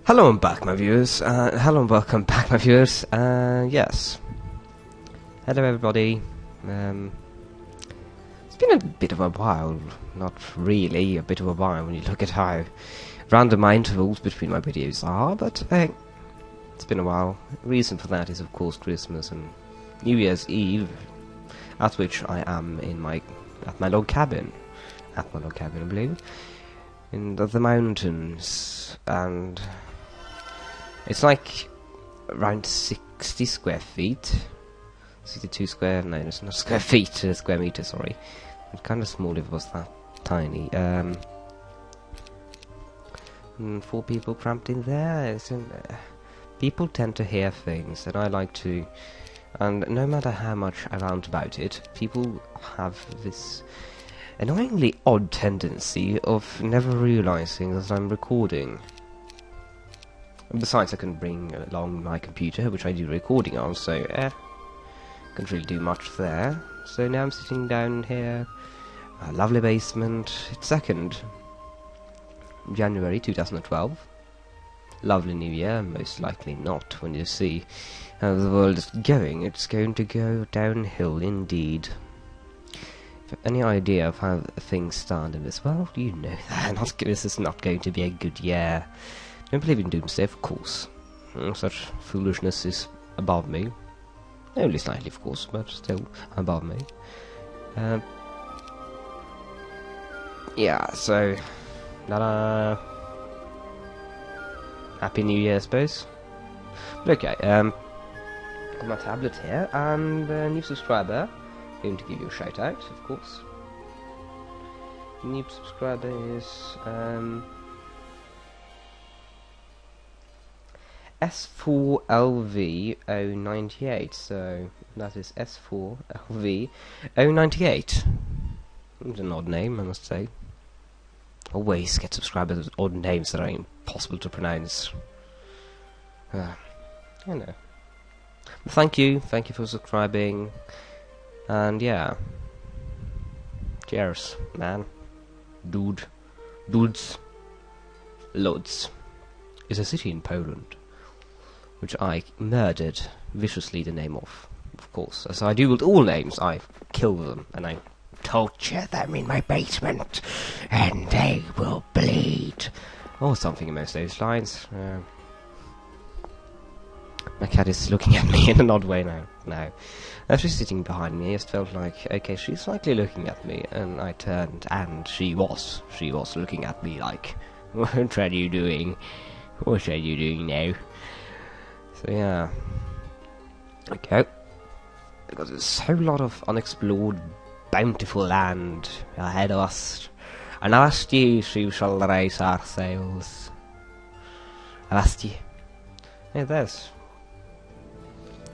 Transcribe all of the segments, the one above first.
Hello and back, my viewers. Hello and welcome back, my viewers. Yes. Hello, everybody. It's been a bit of a while. Not really a bit of a while when you look at how random my intervals between my videos are, but it's been a while. The reason for that is, of course, Christmas and New Year's Eve, at which I am in my log cabin. At my log cabin, I believe. In the mountains, and it's like around 60 square feet. 62 square, no, it's not square feet, square meters, sorry. It's kind of small if it was that tiny. 4 people cramped in there. People tend to hear things, and I like to. And no matter how much I rant about it, people have this annoyingly odd tendency of never realizing that I'm recording. And besides, I can bring along my computer, which I do recording on, so can't really do much there. So now I'm sitting down here, a lovely basement. It's 2nd January 2012. Lovely New Year. Most likely not. When you see how the world is going, it's going to go downhill indeed. Any idea of how things stand in this world? You know that this is not going to be a good year. Don't believe in doomsday, of course. Such foolishness is above me. Only slightly, of course, but still above me. Yeah, so Happy New Year, I suppose. But okay, got my tablet here, and a new subscriber. Going to give you a shout out, of course. The new subscriber is S4LV098, so that is S4LV098. It's an odd name, I must say. Always get subscribers with odd names that are impossible to pronounce. I know. But thank you for subscribing. And yeah, cheers, man. Dudes. Lodz is a city in Poland, which I murdered viciously the name of course. As I do with all names, I kill them and I torture them in my basement, and they will bleed. Or something in most of those lines. My cat is looking at me in an odd way now. As she's sitting behind me, it just felt like, okay, she's slightly looking at me, and I turned, and she was looking at me like, what are you doing? What are you doing now? So yeah. Okay. Because there's so lot of unexplored, bountiful land ahead of us. And last year we shall raise our sails. Last year. Yeah, there's.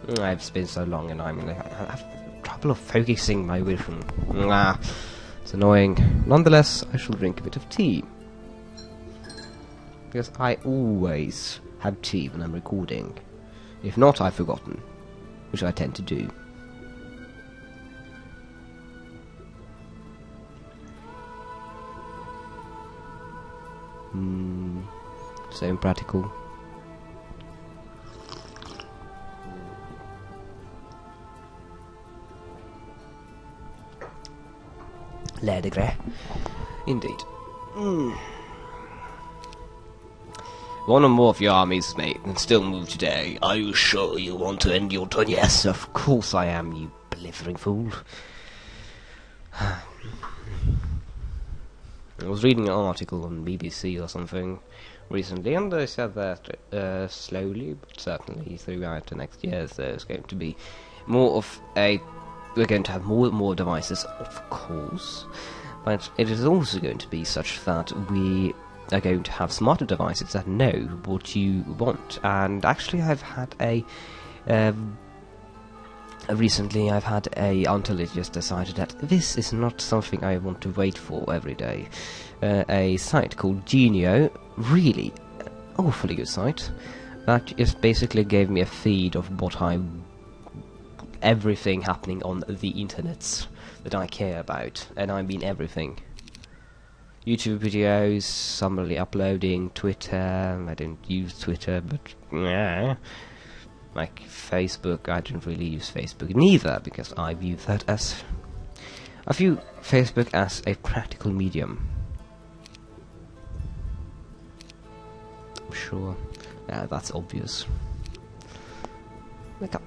It's been so long, and I have trouble of focusing my vision. It's annoying. Nonetheless, I shall drink a bit of tea. Because I always have tea when I'm recording. If not, I've forgotten. Which I tend to do. So impractical. Ledegre. Indeed. One or more of your armies, mate, and still move today. Are you sure you want to end your turn? Yes, of course I am, you blithering fool. I was reading an article on BBC or something recently, and they said that slowly but certainly throughout the next years there's going to be more of a... We're going to have more and more devices, of course, but it is also going to be such that we are going to have smarter devices that know what you want. And actually, I've had until it just decided that this is not something I want to wait for every day. A site called Genio, really awfully good site, that just basically gave me a feed of everything happening on the internet that I care about, and I mean everything. YouTube videos, somebody uploading, Twitter. I don't use Twitter, but yeah. Like Facebook, I don't really use Facebook neither, because I view that as... I view Facebook as a practical medium. I'm sure. Yeah, that's obvious.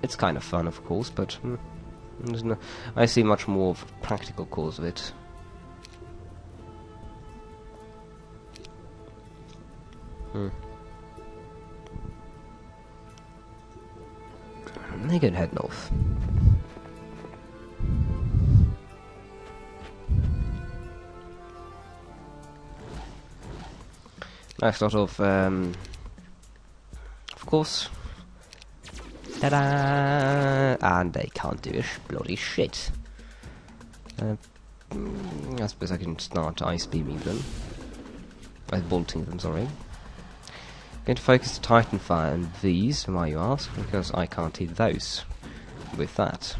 It's kind of fun, of course, but there's no, I see much more of a practical cause of it. They can head north. Nice lot of course. Ta-da! And they can't do a bloody shit. I suppose I can start ice beaming them. Bolting them, sorry. Going to focus the Titan fire on these, why you ask, because I can't hit those with that.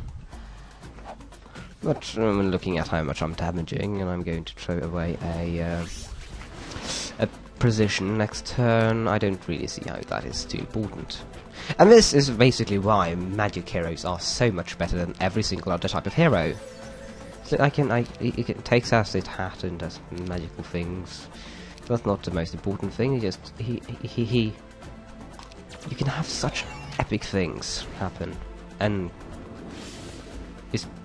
But I'm looking at how much I'm damaging, and I'm going to throw away a precision next turn. I don't really see how that is too important. And this is basically why magic heroes are so much better than every single other type of hero. So it takes out his hat and does magical things. That's not the most important thing. You can have such epic things happen, and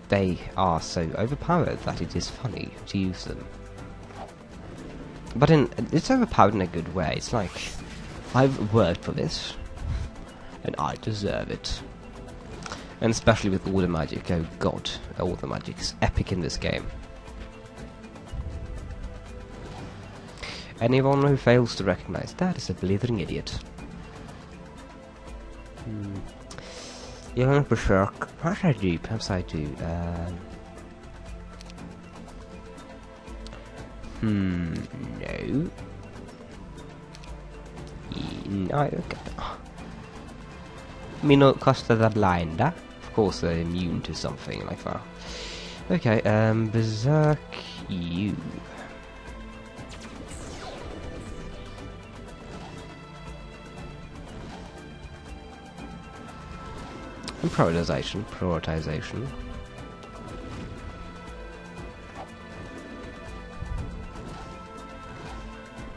they are so overpowered that it is funny to use them. But it's overpowered in a good way. It's like, I've worked for this, and I deserve it. And especially with all the magic, oh god, all the magic is epic in this game. Anyone who fails to recognize that is a blithering idiot. Yeah, Berserk. What should I do? Perhaps I do. No. No, okay. Mino Costa the Blinda. Of course, they're immune to something like that. Okay, Berserk you. And prioritization.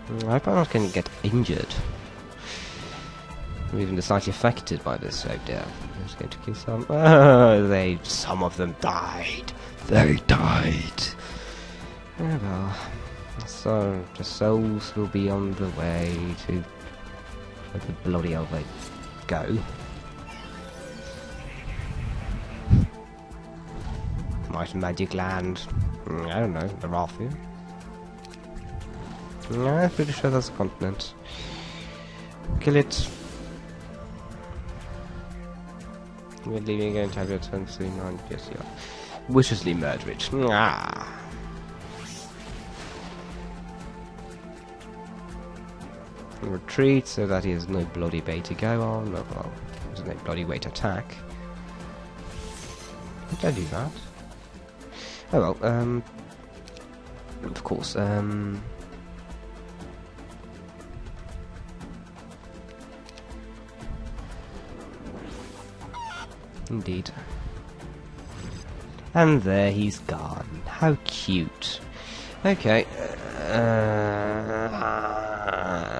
I hope I'm not going to get injured. Or even slightly affected by this. Oh dear. I'm just going to kill some. Some of them died. They died. Oh well. So, the souls will be on the way to where the bloody hell they go. Might magic land. I don't know, the Rathia. No, I'm pretty sure that's a continent. Kill it. We're leaving again, tablet 1039. Yes, yeah. Viciously murder it. Ah. Retreat so that he has no bloody way to go on. No, well, there's no bloody way to attack. Did I do that? Oh well, of course, indeed. And there he's gone. How cute. Okay,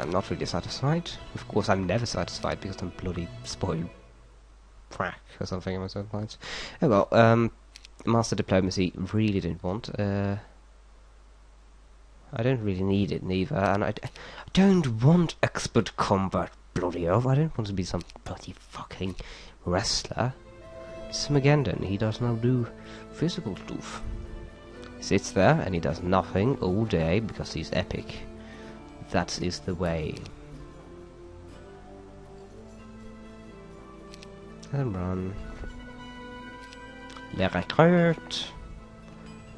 I'm not really satisfied. Of course, I'm never satisfied because I'm bloody spoiled crack or something in my own minds. Oh well, Master Diplomacy really didn't want. I don't really need it neither, and I don't want Expert Combat, bloody hell. I don't want to be some bloody fucking wrestler. It's Magendon, he does not do physical stuff. He sits there and he does nothing all day because he's epic. That is the way. And run. Les recrutes.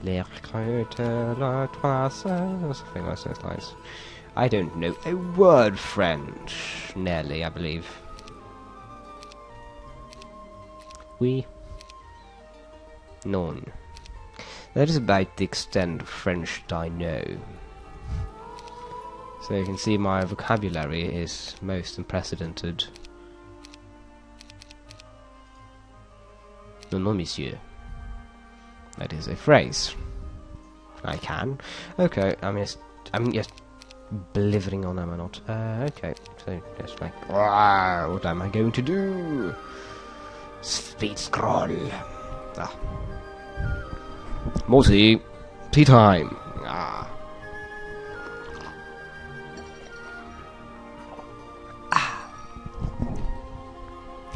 Les recrutes, la classe. Something like those lines. I don't know a word French. Nearly, I believe. Oui. Non. That is about the extent of French that I know. So you can see my vocabulary is most unprecedented. No, monsieur. That is a phrase. I can. Okay, I'm just blithering on, am I not? Okay, so just like, what am I going to do? Speed scroll. Ah. Morty, tea time. Ah.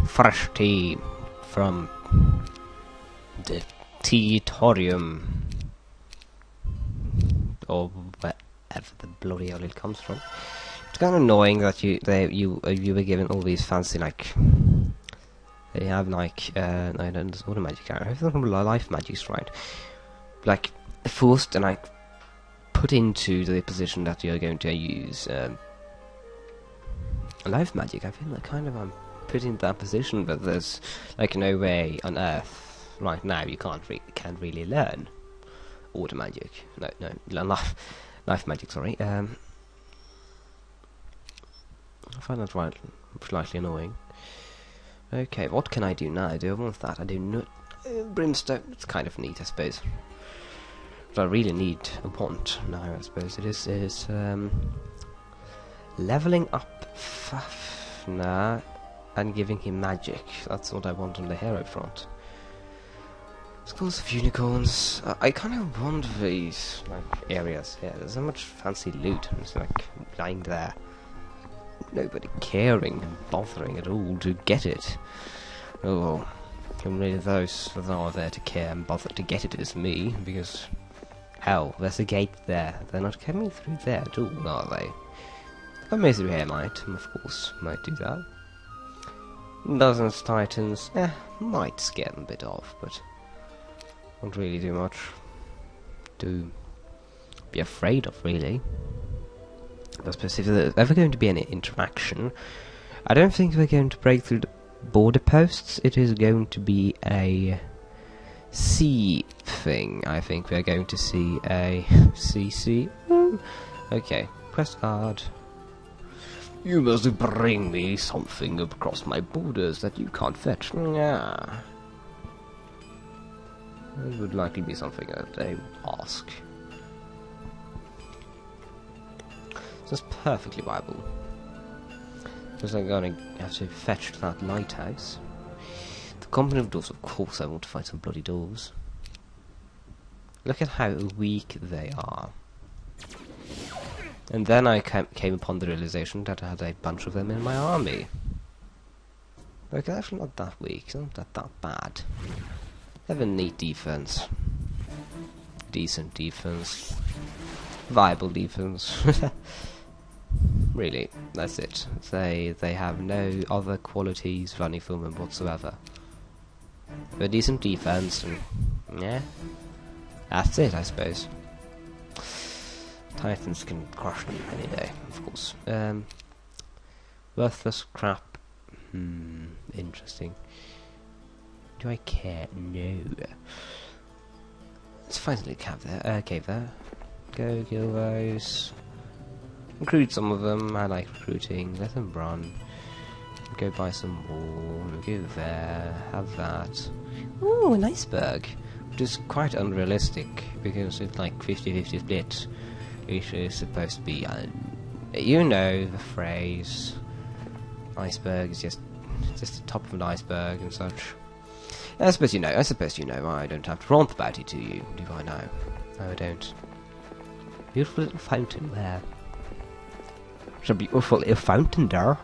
Fresh tea from the teatorium, or wherever the bloody hell it comes from. It's kind of annoying that you were given all these fancy, like, they have like no, it's auto magic. I have life magics, right? Like forced and like put into the position that you're going to use life magic. I feel like kind of I'm put in that position, but there's like no way on earth right now you can't really learn auto magic. No, life magic. Sorry. I find that right slightly annoying. Okay, what can I do now? Do I want that? I do not. Brimstone. It's kind of neat, I suppose. What I really need, I want now, I suppose, is leveling up Fafnir and giving him magic. That's what I want on the hero front. Schools of unicorns. I kind of want these like areas here. There's so much fancy loot. It's like lying there. Nobody caring and bothering at all to get it. Oh well. Only those that are there to care and bother to get it is me, because hell, there's a gate there. They're not coming through there at all, are they? If I through here might, of course, might do that. Dozens titans, might scare them a bit off, but won't really do much to be afraid of, really. But if there's ever going to be any interaction, I don't think we're going to break through the border posts. It is going to be a sea thing. I think we're going to see a CC. Okay, press guard. You must bring me something across my borders that you can't fetch. Yeah. It would likely be something that they would ask. That's perfectly viable. Because I'm going to have to fetch that lighthouse. The company of doors, of course I want to find some bloody doors. Look at how weak they are. And then I came upon the realization that I had a bunch of them in my army. Like, they're actually not that weak, it's not that bad. They have a neat defense. Decent defense. Viable defense. Really, that's it. They have no other qualities running for them whatsoever. A decent defense, and yeah, that's it, I suppose. Titans can crush them any day, of course. Worthless crap. Interesting. Do I care? No. Let's find a cave there. Go kill those. Recruit some of them. I like recruiting. Let them run. Go buy some more. Go there. Have that. Ooh, an iceberg. Which is quite unrealistic because it's like 50-50 split. Which is supposed to be, you know the phrase. Iceberg is just the top of an iceberg and such. I suppose you know. I don't have to rant about it to you, do I know? No, I don't. Beautiful little fountain there. There's a beautiful little fountain there.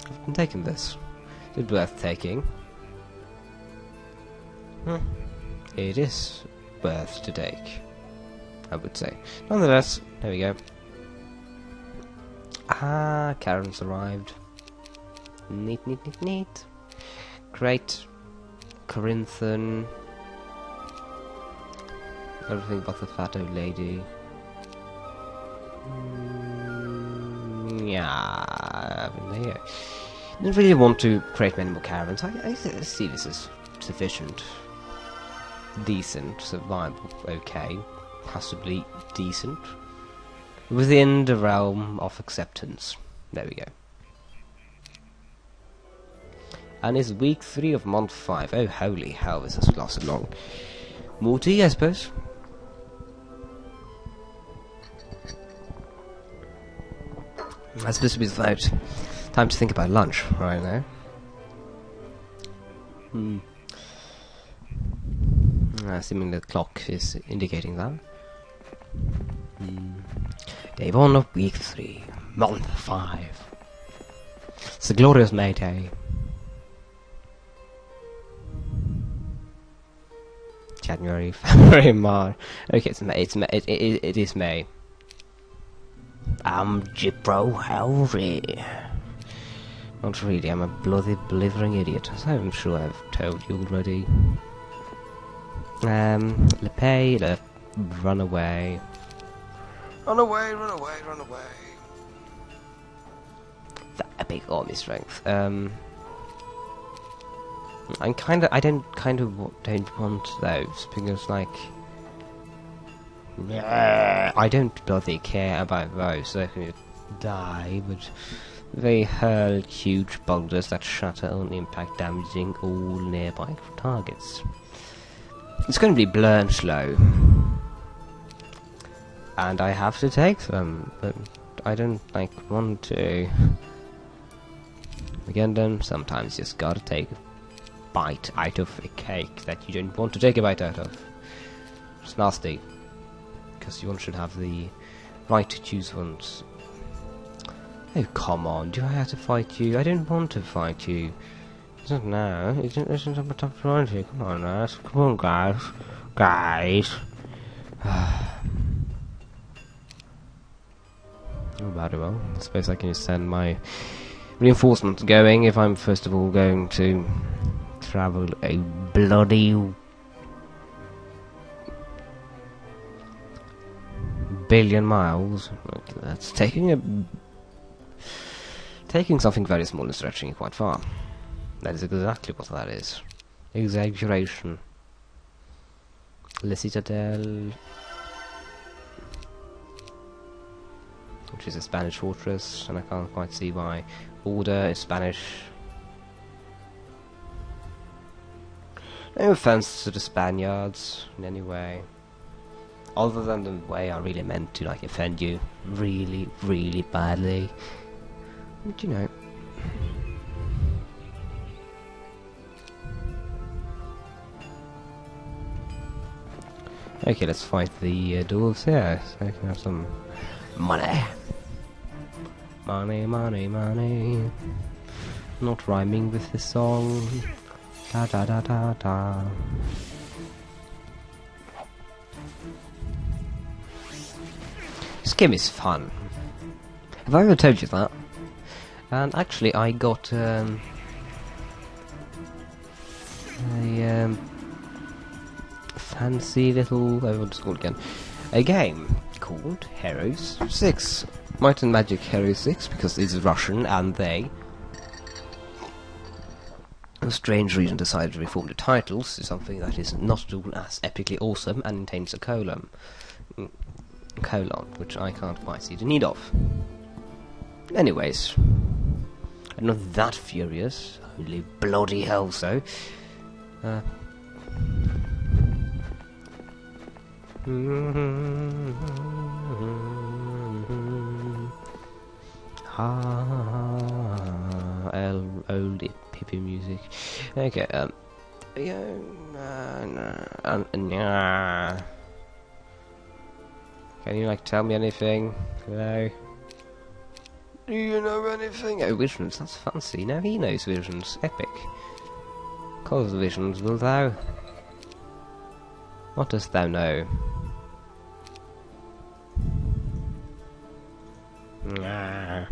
I've been taking this. Is it worth taking? It is worth to take, I would say. Nonetheless, there we go. Ah, Karen's arrived. Neat. Great. Corinthian. Everything but the fat old lady. Yeah, there you go. Didn't really want to create many more caravans. I see this as sufficient. Decent, survivable, okay. Possibly decent. within the realm of acceptance. There we go. And it's week 3 of month 5. Oh, holy hell, this has lasted long. More tea, I suppose. That's supposed to be without time to think about lunch right now. Assuming the clock is indicating that. Day 1 of week 3, month 5. It's a glorious May Day. January, February, March. Okay, it's May. It's May. It is May. I'm Jibro Howry. Not really. I'm a bloody blithering idiot, as I'm sure I've told you already. Le pay, le run away. Run away, run away, run away. That epic army strength. I don't want those, because, like, I don't bloody care about those. They can die, but they hurl huge boulders that shatter only impact, damaging all nearby targets. It's going to be blur and slow, and I have to take them, but I don't want to. Again, then sometimes you just gotta take bite out of a cake that you don't want to take a bite out of. It's nasty, because one should have the right to choose ones. Oh, come on, do I have to fight you? I don't want to fight you. It's not now. It's not a tough fight here. Come on, guys. Come on, guys. Guys. Oh, bad well. I suppose I can just send my reinforcements going if I'm first of all going to travel a bloody billion miles. That's taking something very small and stretching it quite far. That is exactly what that is. Exaggeration. Le Citadel, which is a Spanish fortress, and I can't quite see why. Order is Spanish. No offense to the Spaniards in any way, other than the way I really meant to, like, offend you really, really badly. But, you know. Okay, let's fight the dwarves here, so I can have some money. Money, money, money. Not rhyming with this song. Da da da da da. This game is fun. Have I ever told you that? And actually, I got a fancy little, what's it called again? A game called Heroes 6. Might and Magic Heroes 6, because it's Russian and they, for a strange reason, decided to reform the titles to something that is not at all as epically awesome and contains a colon, which I can't quite see the need of. Anyways, I'm not that furious, only bloody hell so. Old hippie music. Okay, can you, like, tell me anything? Hello? Do you know anything? Oh, visions, that's fancy. Now he knows visions. Epic. Call the visions, will thou? What dost thou know? Nah.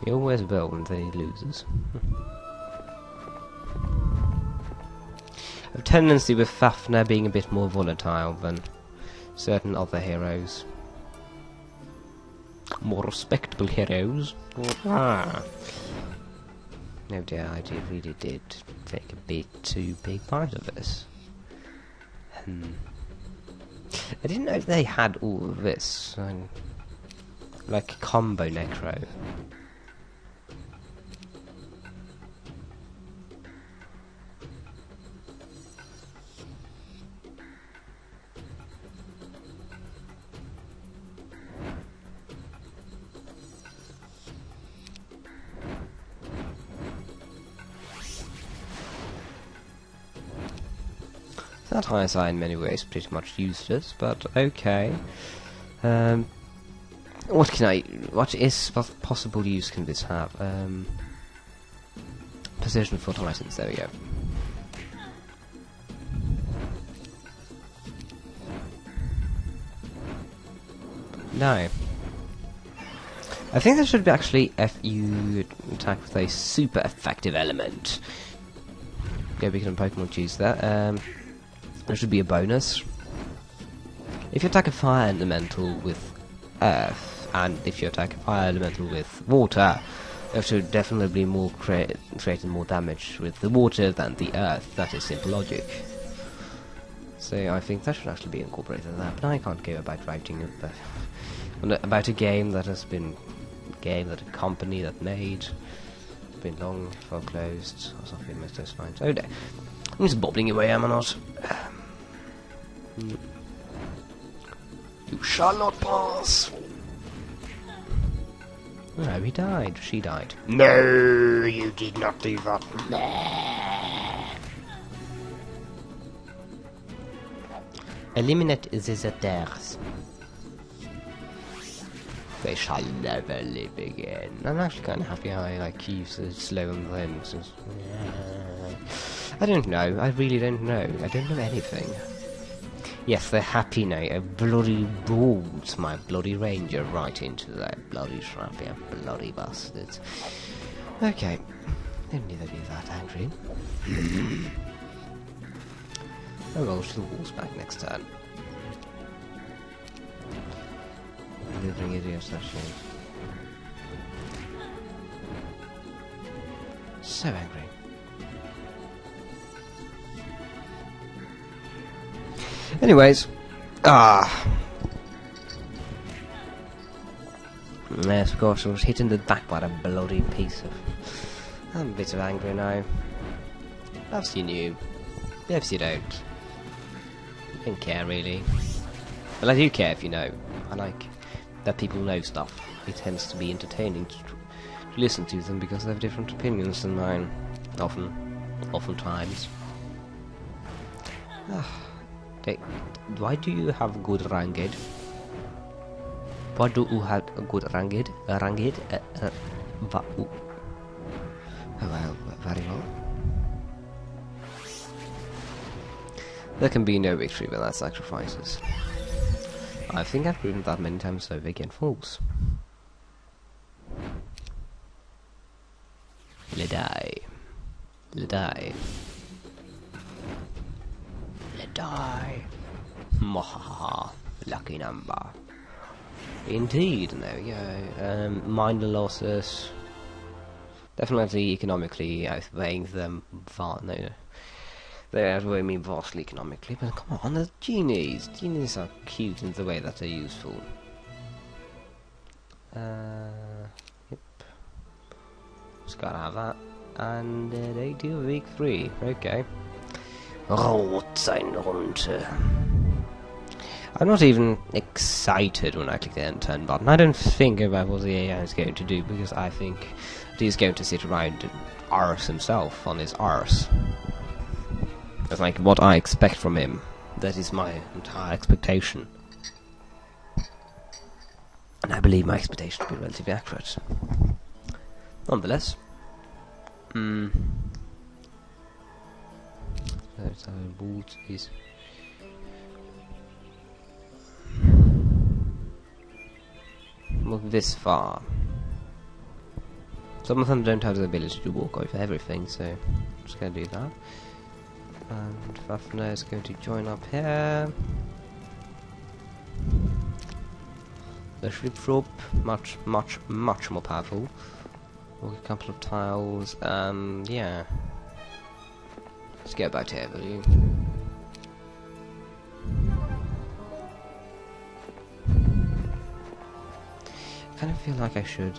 He always will when he loses. A tendency with Fafnir being a bit more volatile than certain other heroes. More respectable heroes. No dear, I really did take a bit too big part of this. I didn't know they had all of this. Like combo necro. That high side in many ways pretty much useless, but okay. What possible use can this have? Precision foot items, there we go. No. I think there should be actually, if you attack with a super effective element. Go become Pokemon choose that. There should be a bonus. If you attack a fire elemental with earth, and if you attack a fire elemental with water, you should definitely more creating more damage with the water than the earth. That is simple logic. So I think that should actually be incorporated in that. But I can't go about writing about a game that has been a company that made been long foreclosed or something along those lines. Oh no. I'm just bobbling away, am I not? You shall not pass! No, he died. She died. No, you did not do that. Eliminate the Zeters. They shall never live again. I'm actually kind of happy how I use the slow on them. I don't know. I really don't know. I don't know anything. Yes, they're happy now. I bloody brought my bloody ranger right into that bloody trap. Yeah, bloody bastards. Okay. Don't need to be that angry. Oh well, she'll walls back next turn. Delivering idiots that she is. So angry. Anyways, yes, of course, I was hit in the back by a bloody piece of. I'm a bit of angry now. Perhaps you knew. Perhaps you don't. I don't care really. Well, I do care if you know. I like that people know stuff. It tends to be entertaining to listen to them because they have different opinions than mine. Oftentimes. Why do you have good ranged? Why do you have a good ranged? Oh well, very well. There can be no victory without sacrifices. I think I've proven that many times over again false. Ledai. Mwahaha. Lucky number. Indeed, there we go. Minor losses. Definitely economically outweighing them they outweigh me vastly economically, but come on, the genies. Genies are cute in the way that they're useful. Yep. Just gotta have that. And they do week 3. Okay. Rot ein Runde. I'm not even excited when I click the end turn button. I don't think about what the AI is going to do because I think he's going to sit around and arse himself on his arse. That's like what I expect from him. That is my entire expectation. And I believe my expectation to be relatively accurate. Nonetheless. That's how bolt is. Look this far. Some of them don't have the ability to walk over everything, so I'm just gonna do that. And Fafner is going to join up here. The ship rope, much more powerful. Walk a couple of tiles, yeah. Let's get back to here, will you? kind of feel like I should.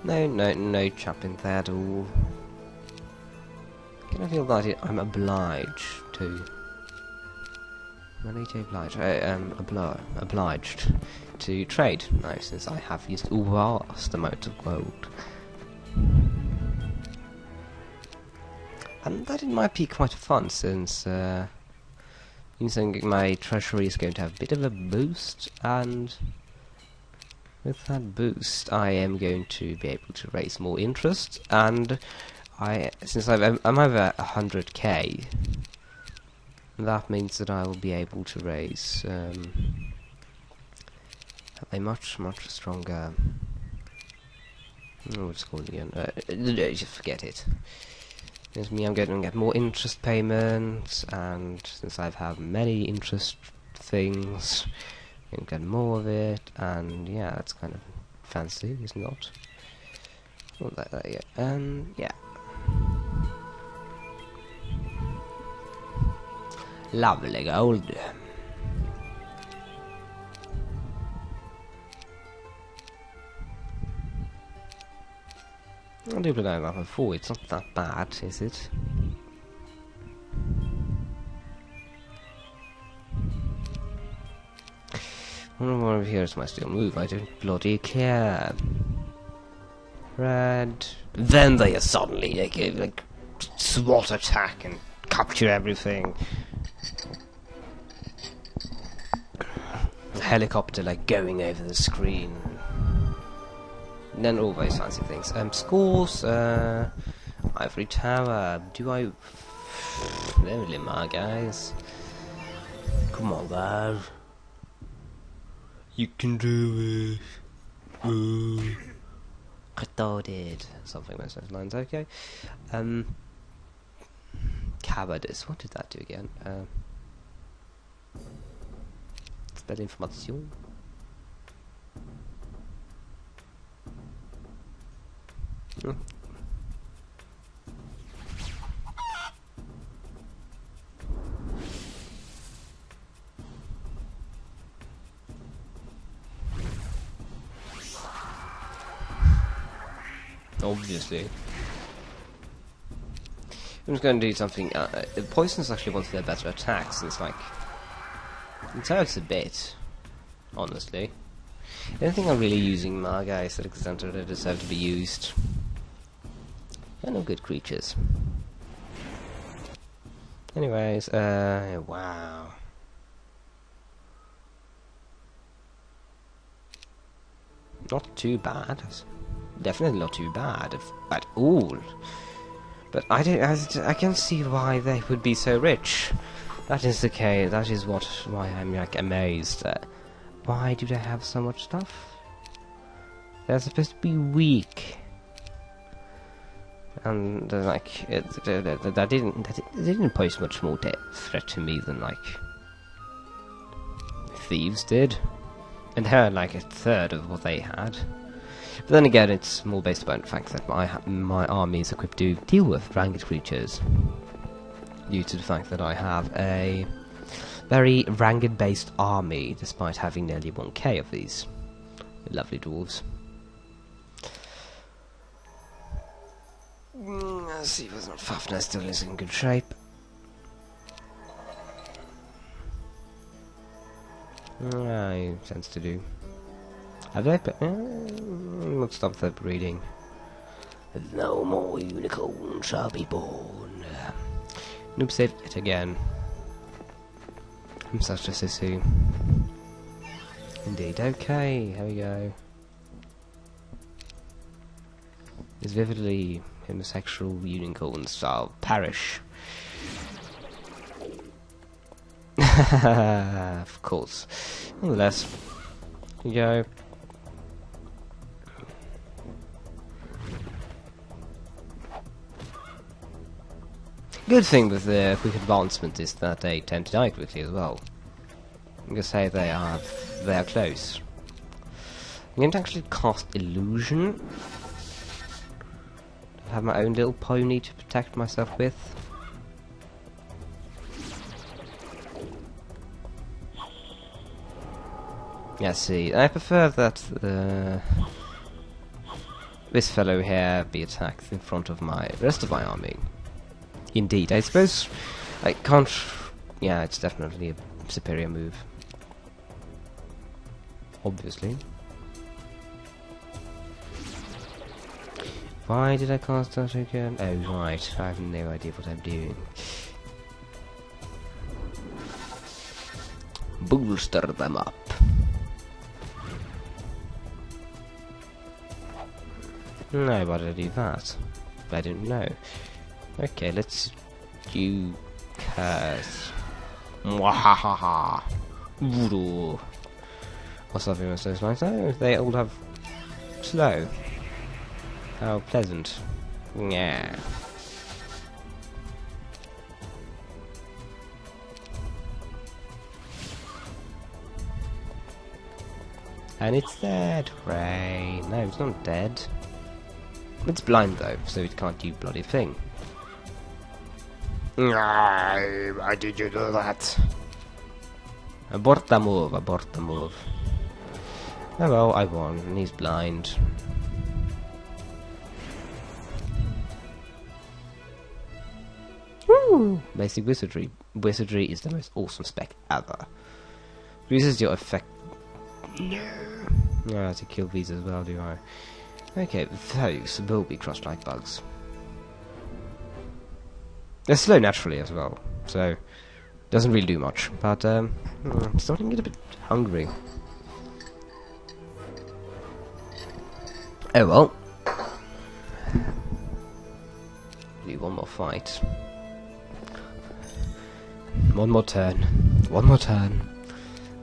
No chopping that at all. I kind of feel that I'm obliged to. I am obliged to trade now, since I have used a vast amount of gold. And that it might be quite fun, since my treasury is going to have a bit of a boost, and with that boost I am going to be able to raise more interest, and since I'm over 100k, that means that I will be able to raise a much stronger. What's it called again? Just forget it. This means I'm going to get more interest payments, and since I've had many interest things, I'm going to get more of it, and yeah, that's kind of fancy, is it not? Well, yeah. Yeah. Lovely gold. I do believe that before, it's not that bad, is it? One more of here's my still move, I don't bloody care. Red. Then they suddenly like SWAT attack and capture everything. The helicopter like going over the screen. And then all those fancy things. Scores, Ivory Tower. Do I... There we are, guys. Come on, guys. You can do it. I thought it. Something along those lines, okay. Cowardice. What did that do again? Spell information. Obviously. I'm just going to do something. Poison is actually one of their better attacks. It's like it hurts a bit, honestly. I don't think I'm really using Margais to the extent that they deserve to be used. They're no good creatures. Anyways, wow. Not too bad. Definitely not too bad at all. But I can see why they would be so rich. That is the case. That is why I'm like amazed. Why do they have so much stuff? They're supposed to be weak. And like that didn't pose much more threat to me than like thieves did, and they had like a third of what they had. But then again, it's more based upon the fact that my army is equipped to deal with ranked creatures, due to the fact that I have a very ranked based army, despite having nearly 1k of these lovely dwarves. Let's see whether Fafnir still is in good shape. He tends to do. Have they? Let's stop the breeding. No more unicorns shall be born. Noob said it again. I'm such a sissy. Indeed. Okay, here we go. Is vividly homosexual unicorns shall perish. Of course. Nonetheless, here we go. Good thing with the quick advancement is that they tend to die quickly as well. I'm gonna say they are close. I'm going to actually cast illusion. I have my own little pony to protect myself with. Yeah, see, I prefer that this fellow here be attacked in front of my rest of my army. Indeed, I suppose I can't. Yeah, it's definitely a superior move. Obviously. Why did I cast that again? Oh right, I have no idea what I'm doing. Bolster them up. No, why did I do that? I didn't know. Okay, let's do curse. Mwahaha. Voodoo. Or something along those lines. Oh, they all have slow. How pleasant. Yeah. And it's dead. Hooray. No, it's not dead. It's blind though, so it can't do bloody thing. No, why did you do that? Abort the move, abort the move. Oh well, I won, and he's blind. Woo! Basic wizardry. Wizardry is the most awesome spec ever. Uses your effect. No. I have to kill these as well, do I? Okay, those will be crushed like bugs. They're slow naturally as well, so doesn't really do much. But I'm starting to get a bit hungry. Oh well. Do one more fight. One more turn. One more turn.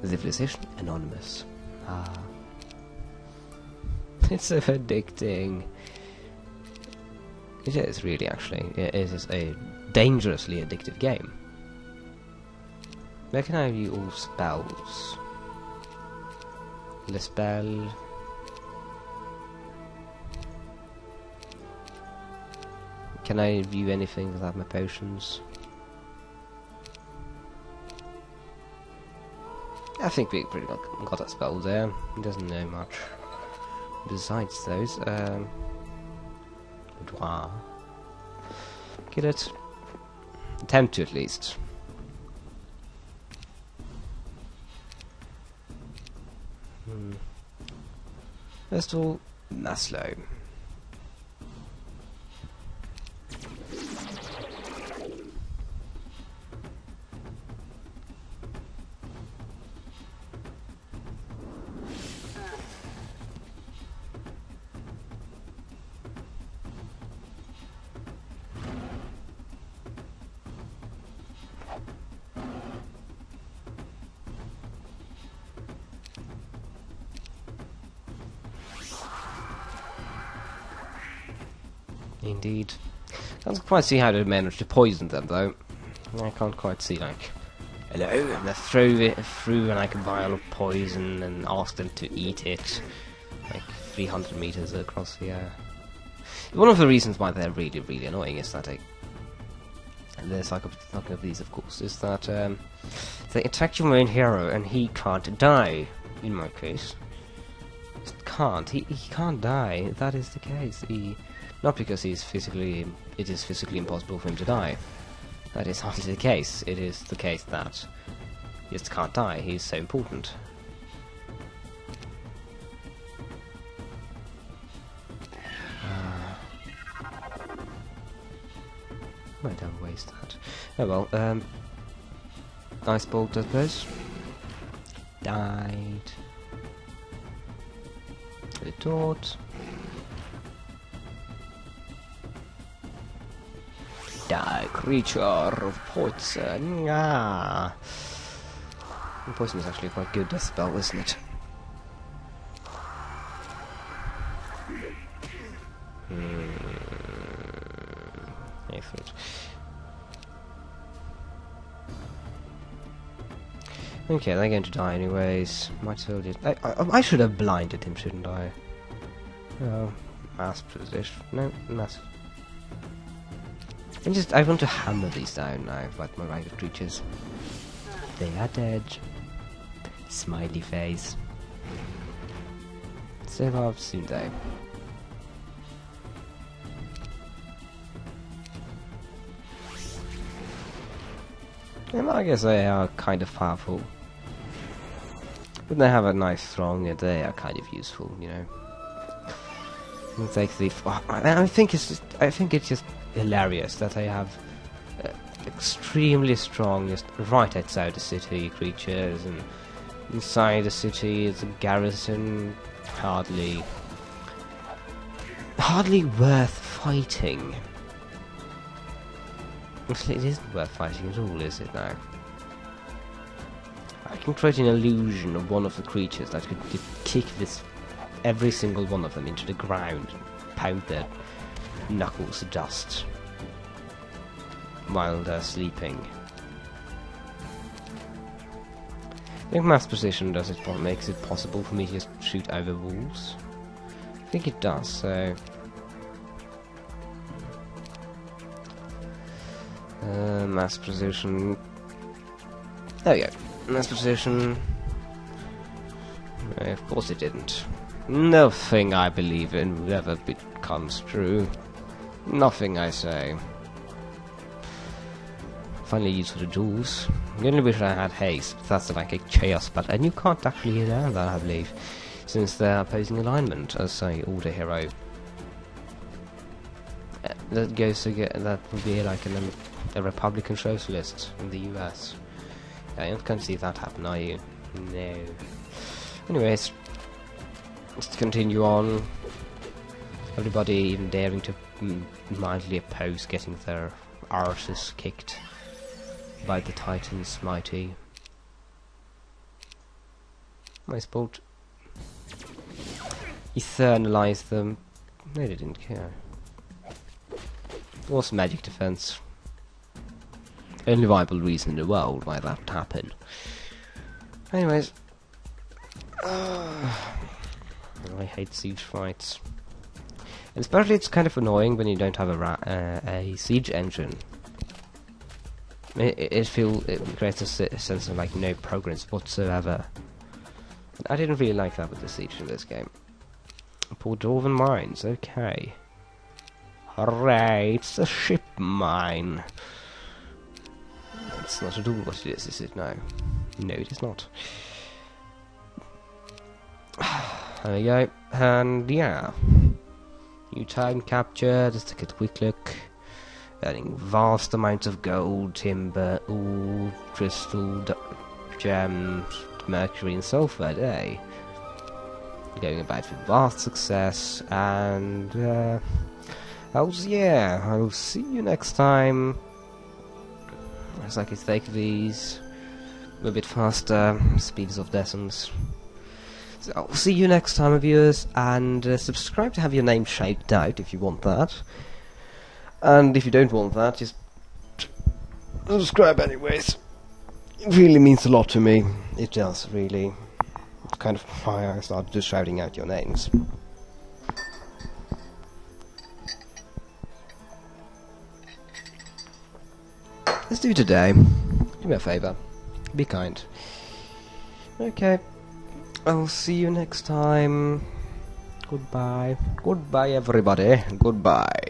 Civilization Anonymous. Ah. It's so addicting. It is really, actually. It is a dangerously addictive game. Where can I view all spells? Le spell. Can I view anything without my potions? I think we pretty much got a spell there. He doesn't know much. Besides those, boudoir. Get it? Attempt to at least. First of all, Maslow. Indeed. Can't quite see how they managed to poison them, though. I can't quite see, like, hello, and they throw it through like a vial of poison and ask them to eat it, like 300 meters across the air. One of the reasons why they're really, really annoying is that the psychopathy of these, of course, is that they attack your main hero and he can't die. In my case, just can't. He can't die. That is the case. Not because it is physically impossible for him to die. That is hardly the case. It is the case that he just can't die. He is so important. Might have waste that. Oh well. Ice bolt, I suppose. Died. Retort. Die, creature of poison. Ah. Poison is actually quite good death spell, isn't it? Effort. Okay, they're going to die anyways. Might as well just... I should have blinded him, shouldn't I? Oh, mass position. No, mass. I want to hammer these down now, like my ragged creatures. They are dead. Smiley face. Save up soon though. And I guess they are kind of powerful. When they have a nice throng, they are kind of useful, you know. It's like the I think it's just hilarious that they have extremely strong, just right outside the city creatures, and inside the city it's a garrison, hardly worth fighting. Actually, it isn't worth fighting at all, is it now? I can create an illusion of one of the creatures that could kick every single one of them into the ground and pound their knuckles to dust while they're sleeping. I think mass precision makes it possible for me to just shoot over walls. I think it does, so... mass precision... There we go. Mass precision... of course it didn't. Nothing I believe in ever becomes true. Nothing I say. Finally used for the duels. I only wish I had haste, but that's like a chaos spell, and you can't actually get out of that, I believe, since they're opposing alignment as, say, Order Hero. That goes to that would be like a Republican socialist in the US. Yeah, you can't see that happen, are you? No. Anyways, let's continue on. Everybody even daring to mildly oppose getting their arses kicked by the Titans mighty. I suppose eternalize them. They didn't care. It was magic defense. Only viable reason in the world why that would happen. Anyways, I hate siege fights. And especially it's kind of annoying when you don't have a siege engine. It creates a sense of like no progress whatsoever. And I didn't really like that with the siege in this game. Poor Dwarven mines, okay. Hooray, it's a ship mine. That's not at all what it is it? No. No, it is not. There we go. And yeah. New time capture, just take a quick look. Earning vast amounts of gold, timber, ore, crystal, gems, mercury and sulfur a day. Going about with vast success, and I'll see you next time. As I can take these a bit faster, speeds of decimals. So I'll see you next time, viewers, and subscribe to have your name shouted out if you want that. And if you don't want that, just subscribe anyways. It really means a lot to me. It does, really. It's kind of why I started just shouting out your names. Let's do today. Do me a favour. Be kind. Okay. I'll see you next time. Goodbye. Goodbye, everybody. Goodbye.